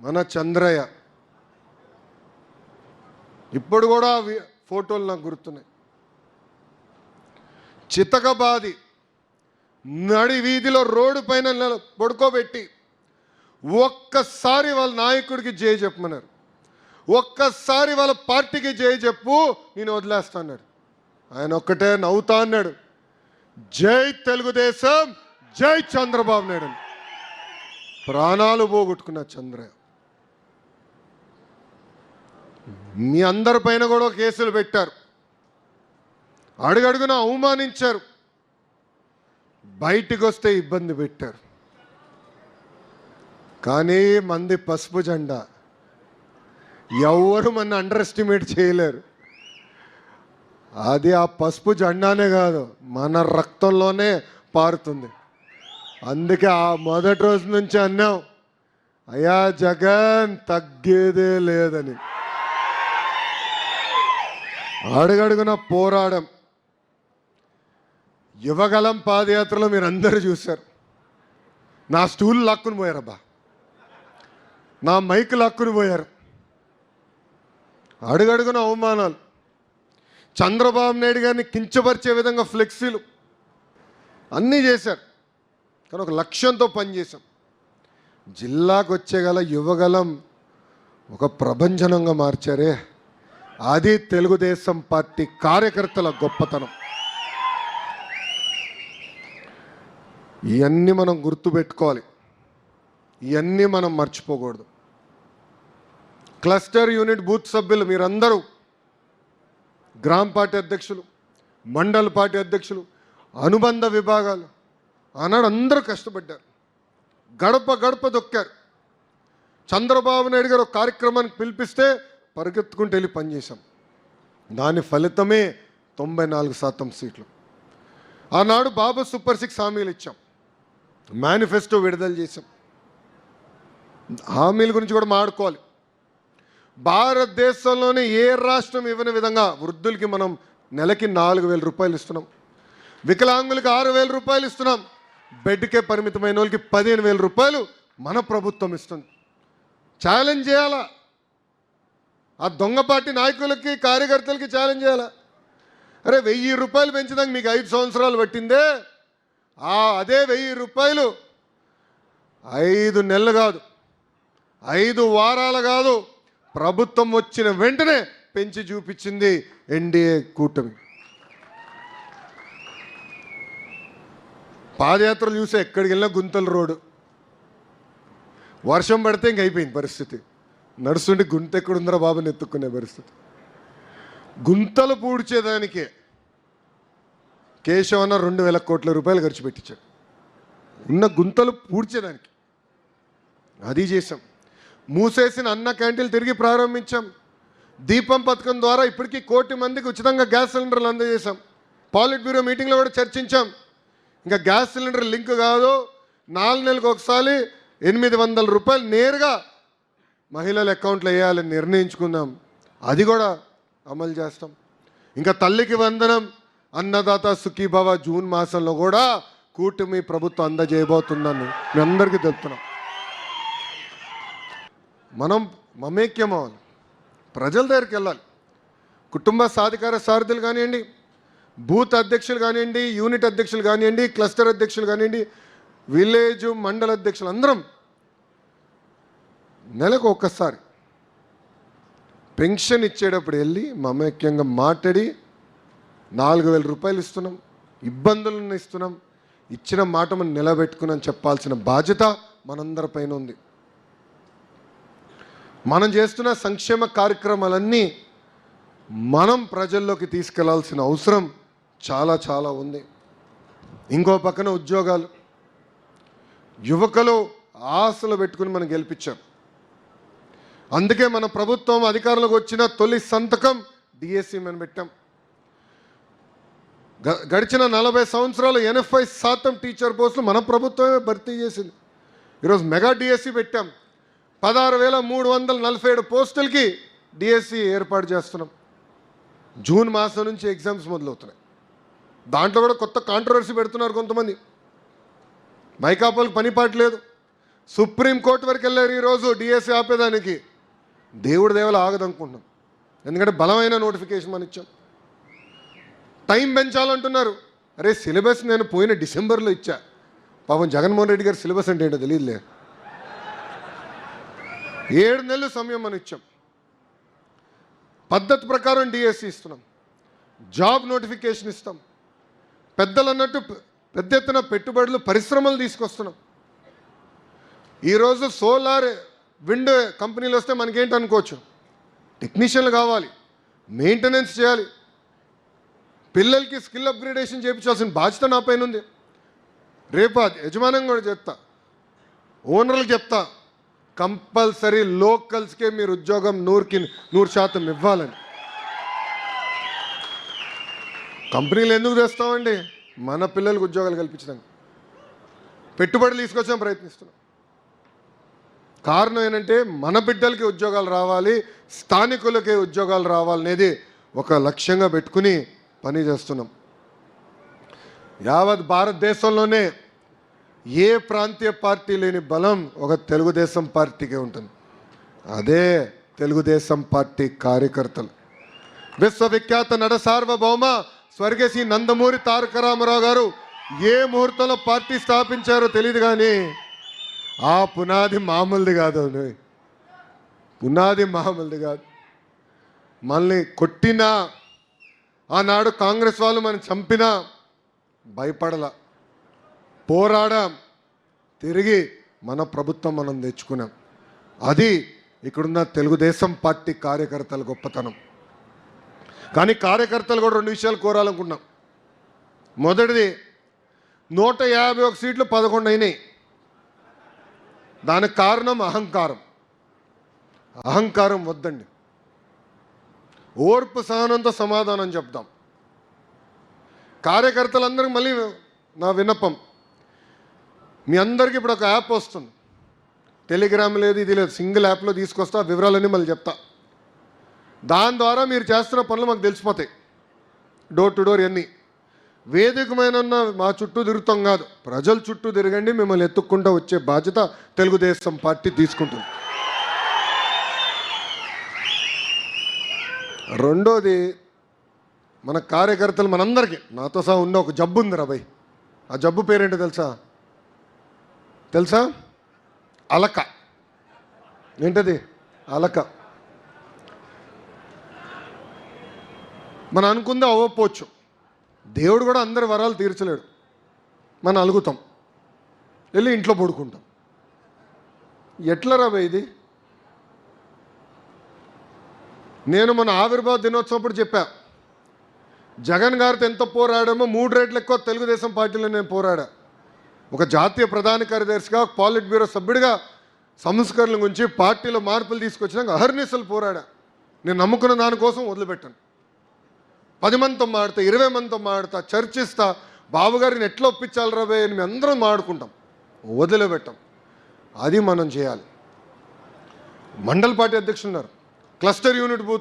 మన చంద్రయ్య ఇప్పుడు కూడా ఫోటోలు నాకు గుర్తున్నాయి. చితకబాది నడి వీధిలో రోడ్డు పైన పడుకోబెట్టి ఒక్కసారి వాళ్ళ నాయకుడికి జై చెప్పమన్నారు, ఒక్కసారి వాళ్ళ పార్టీకి జై చెప్పు, నేను వదిలేస్తా అన్నాడు. ఆయన ఒక్కటే నవ్వుతా అన్నాడు, జై తెలుగుదేశం, జై చంద్రబాబు నాయుడు. ప్రాణాలు పోగొట్టుకున్న చంద్రయ్య. మీ అందరిపైన కూడా కేసులు పెట్టారు, అడుగడుగున అవమానించారు, బయటికి వస్తే ఇబ్బంది పెట్టారు. కానీ మంది పసుపు జెండా ఎవరు మన అండర్ ఎస్టిమేట్ చేయలేరు. అది ఆ పసుపు జెండానే కాదు, మన రక్తంలోనే పారుతుంది. అందుకే ఆ మొదటి రోజు నుంచి అన్నాం, అయ్యా జగన్ తగ్గేదే లేదని. అడుగడుగున పోరాడం. యువగలం పాదయాత్రలో మీరు అందరూ చూశారు. నా స్టూల్ లాక్కుని పోయారబ్బా, నా మైక్ లాక్కుని పోయారు. అడుగడుగున అవమానాలు. చంద్రబాబు నాయుడు గారిని కించపరిచే విధంగా ఫ్లెక్సీలు అన్నీ చేశారు. కానీ ఒక లక్ష్యంతో పనిచేశాం. జిల్లాకు వచ్చేగల యువగలం ఒక ప్రభంజనంగా మార్చారే, అది తెలుగుదేశం పార్టీ కార్యకర్తల గొప్పతనం. ఇవన్నీ మనం గుర్తుపెట్టుకోవాలి, ఇవన్నీ మనం మర్చిపోకూడదు. క్లస్టర్ యూనిట్ బూత్ సభ్యులు మీరందరూ, గ్రామ పార్టీ అధ్యక్షులు, మండల పార్టీ అధ్యక్షులు, అనుబంధ విభాగాలు ఆనాడు అందరూ కష్టపడ్డారు, గడప గడప దొక్కారు. చంద్రబాబు నాయుడు గారు ఒక కార్యక్రమానికి పిలిపిస్తే పరిగెత్తుకుంటూ వెళ్ళి పనిచేశాం. దాని ఫలితమే 94% సీట్లు. ఆనాడు బాబు సూపర్ 6 హామీలు ఇచ్చాం, మేనిఫెస్టో విడుదల చేశాం. హామీల గురించి కూడా మాట్లాడుకోవాలి. భారతదేశంలోనే ఏ రాష్ట్రం ఇవ్వని విధంగా వృద్ధులకి మనం నెలకి 4,000 రూపాయలు ఇస్తున్నాం, వికలాంగులకి 6,000 రూపాయలు ఇస్తున్నాం, బెడ్కే పరిమితమైన వాళ్ళకి 15,000 రూపాయలు మన ప్రభుత్వం ఇస్తుంది. ఛాలెంజ్ చేయాలా, ఆ దొంగ పార్టీ నాయకులకి కార్యకర్తలకి ఛాలెంజ్ చేయాలా. అరే 1,000 రూపాయలు పెంచడానికి మీకు 5 సంవత్సరాలు పట్టిందే, అదే 1,000 రూపాయలు 5 నెలలు కాదు, 5 వారాలు కాదు, ప్రభుత్వం వచ్చిన వెంటనే పెంచి చూపించింది ఎన్డీఏ కూటమి. పాదయాత్రలు చూసే ఎక్కడికి వెళ్ళినా గుంతల రోడ్డు, వర్షం పడితే ఇంక అయిపోయింది పరిస్థితి. నడుస్తుంటే గుంత ఎక్కడుందరా బాబుని ఎత్తుక్కునే పరిస్థితి. గుంతలు పూడ్చేదానికే కేశవన్న 2,000 కోట్ల రూపాయలు ఖర్చు పెట్టించాడు, ఉన్న గుంతలు పూడ్చేదానికి. అది చేసాం. మూసేసిన అన్న క్యాంటీన్లు తిరిగి ప్రారంభించాం. దీపం పథకం ద్వారా ఇప్పటికీ 1 కోటి మందికి ఉచితంగా గ్యాస్ సిలిండర్లు అందజేశాం. పాలిట్ బ్యూరో మీటింగ్లో కూడా చర్చించాం. ఇంకా గ్యాస్ సిలిండర్ లింక్ కాదు, 4 నెలలకు ఒకసారి 800 రూపాయలు నేరుగా మహిళల అకౌంట్లో వేయాలని నిర్ణయించుకున్నాం. అది కూడా అమలు చేస్తాం. ఇంకా తల్లికి వందనం, అన్నదాత సుఖీభవ జూన్ మాసంలో కూడా కూటమి ప్రభుత్వం అందజేయబోతుందని మీ అందరికీ తెలుపుతున్నాం. మనం మమేక్యం అవ్వాలి, ప్రజల దగ్గరికి వెళ్ళాలి. కుటుంబ సాధికార సారథులు కానివ్వండి, బూత్ అధ్యక్షులు కానివ్వండి, యూనిట్ అధ్యక్షులు కానివ్వండి, క్లస్టర్ అధ్యక్షులు కానివ్వండి, విలేజ్ మండల అధ్యక్షులు అందరం నెలకు ఒక్కసారి పెన్షన్ ఇచ్చేటప్పుడు వెళ్ళి మమేక్యంగా మాట్లాడి 4,000 రూపాయలు ఇస్తున్నాం, ఇబ్బందులను ఇస్తున్నాం, ఇచ్చిన మాట మనం నిలబెట్టుకున్నాం చెప్పాల్సిన బాధ్యత మనందరిపైన ఉంది. మనం చేస్తున్న సంక్షేమ కార్యక్రమాలన్నీ మనం ప్రజల్లోకి తీసుకెళ్లాల్సిన అవసరం చాలా చాలా ఉంది. ఇంకో పక్కన ఉద్యోగాలు, యువకులు ఆశలు పెట్టుకుని మనం గెలిపించాం. అందుకే మన ప్రభుత్వం అధికారంలోకి వచ్చిన తొలి సంతకం డిఎస్సి మనం పెట్టాం. గడిచిన 40 సంవత్సరాలు 80% టీచర్ పోస్టులు మన ప్రభుత్వమే భర్తీ చేసింది. ఈరోజు మెగా డిఎస్సి పెట్టాం. 16,347 పోస్టులకి డిఎస్సి ఏర్పాటు చేస్తున్నాం. జూన్ మాసం నుంచి ఎగ్జామ్స్ మొదలవుతున్నాయి. దాంట్లో కూడా కొత్త కాంట్రవర్సీ పెడుతున్నారు కొంతమంది. మైకాపాలకు పనిపాటు లేదు, సుప్రీంకోర్టు వరకు వెళ్ళారు ఈరోజు డిఎస్సి ఆపేదానికి. దేవుడి దేవల ఆగదనుకుంటున్నాం, ఎందుకంటే బలమైన నోటిఫికేషన్ మనం ఇచ్చాం. టైం పెంచాలంటున్నారు. అరే సిలబస్ నేను పోయిన డిసెంబర్లో ఇచ్చా. పాపం జగన్మోహన్ రెడ్డి గారి సిలబస్ అంటే ఏంటో తెలియదులే. 7 నెలలు సమయం మనం ఇచ్చాం. పద్ధతి ప్రకారం డిఎస్సి ఇస్తున్నాం, జాబ్ నోటిఫికేషన్ ఇస్తాం, పెద్దలు అన్నట్టు పెద్ద ఎత్తున పెట్టుబడులు పరిశ్రమలు తీసుకొస్తున్నాం. ఈరోజు సోలార్ విండ్ కంపెనీలు వస్తే మనకేంటి అనుకోవచ్చు, టెక్నీషియన్లు కావాలి, మెయింటెనెన్స్ చేయాలి, పిల్లలకి స్కిల్ అప్గ్రేడేషన్ చేయించాల్సిన బాధ్యత నా పైన ఉంది. రేపు యజమానం కూడా చెప్తా, ఓనర్లకు చెప్తా, కంపల్సరీ లోకల్స్కే మీరు ఉద్యోగం 100% ఇవ్వాలని. కంపెనీలు ఎందుకు తెస్తామండి? మన పిల్లలకు ఉద్యోగాలు కల్పించడానికి, పెట్టుబడులు తీసుకొచ్చాం, ప్రయత్నిస్తున్నాం. కారణం ఏంటంటే మన బిడ్డలకి ఉద్యోగాలు రావాలి, స్థానికులకి ఉద్యోగాలు రావాలనేది ఒక లక్ష్యంగా పెట్టుకుని పని చేస్తున్నాం. యావత్ భారతదేశంలోనే ఏ ప్రాంతీయ పార్టీ లేని బలం ఒక తెలుగుదేశం పార్టీకే ఉంటుంది. అదే తెలుగుదేశం పార్టీ కార్యకర్తలు. విశ్వవిఖ్యాత నట సార్వభౌమ స్వర్గశ్రీ నందమూరి తారక రామారావు గారు ఏ ముహూర్తంలో పార్టీ స్థాపించారో తెలియదు, కానీ ఆ పునాది మామూలుది కాదు, పునాది మామూలుది కాదు. మనల్ని కొట్టినా, ఆనాడు కాంగ్రెస్ వాళ్ళు మనం చంపినా భయపడలా, పోరాడాం, తిరిగి మన ప్రభుత్వం మనం తెచ్చుకున్నాం. అది ఇక్కడున్న తెలుగుదేశం పార్టీ కార్యకర్తల గొప్పతనం. కానీ కార్యకర్తలు కూడా 2 విషయాలు కోరాలనుకున్నాం. మొదటిది, 151 సీట్లు 11 అయినాయి. దానికి కారణం అహంకారం. అహంకారం వద్దండి, ఓర్పు సహనంతో సమాధానం చెప్దాం. కార్యకర్తలందరికీ మళ్ళీ నా విన్నపం, మీ అందరికీ ఇప్పుడు ఒక యాప్ వస్తుంది, టెలిగ్రామ్ లేదు, ఇది లేదు, సింగిల్ యాప్లో తీసుకొస్తా, వివరాలన్నీ మళ్ళీ చెప్తా. దాని ద్వారా మీరు చేస్తున్న పనులు మాకు తెలిసిపోతాయి, డోర్ టు డోర్ అన్నీ. వేదికమైన మా చుట్టూ తిరుగుతాం కాదు, ప్రజల చుట్టూ తిరగండి, మిమ్మల్ని ఎత్తుక్కుంటూ వచ్చే బాధ్యత తెలుగుదేశం పార్టీ తీసుకుంటుంది. రెండోది, మన కార్యకర్తలు మనందరికీ, నాతో సహా ఉన్న ఒక జబ్బు ఉంది రా భయ్. ఆ జబ్బు పేరేంటో తెలుసా? అలక. ఏంటది? అలక. మనం అనుకుందే అవ్వకపోవచ్చు, దేవుడు కూడా అందరి వరాలు తీర్చలేడు. మనం అలుగుతాం, వెళ్ళి ఇంట్లో పడుకుంటాం. ఎట్లా రా భయ్ ఇది? నేను మన ఆవిర్భావ దినోత్సవం చెప్పా, జగన్ గారితో ఎంత పోరాడామో 3 రెట్లు ఎక్కువ తెలుగుదేశం పార్టీలో నేను పోరాడా. ఒక జాతీయ ప్రధాన కార్యదర్శిగా, పాలిట్ బ్యూరో సభ్యుడిగా సంస్కరణల గురించి, పార్టీలో మార్పులు తీసుకొచ్చినాక అహర్నిశలు పోరాడా. నేను నమ్ముకున్న దానికోసం వదిలిపెట్టాను. 10 మందితో మాడతా, 20 మందితో మాడతా, చర్చిస్తా, బాబుగారిని ఎట్లా ఒప్పించాలి రాబోయే అని మేము అందరం మాడుకుంటాం, వదిలిపెట్టాం. అది మనం చేయాలి. మండల్ పార్టీ అధ్యక్షులు ఉన్నారు, క్లస్టర్ యూనిట్ బూత్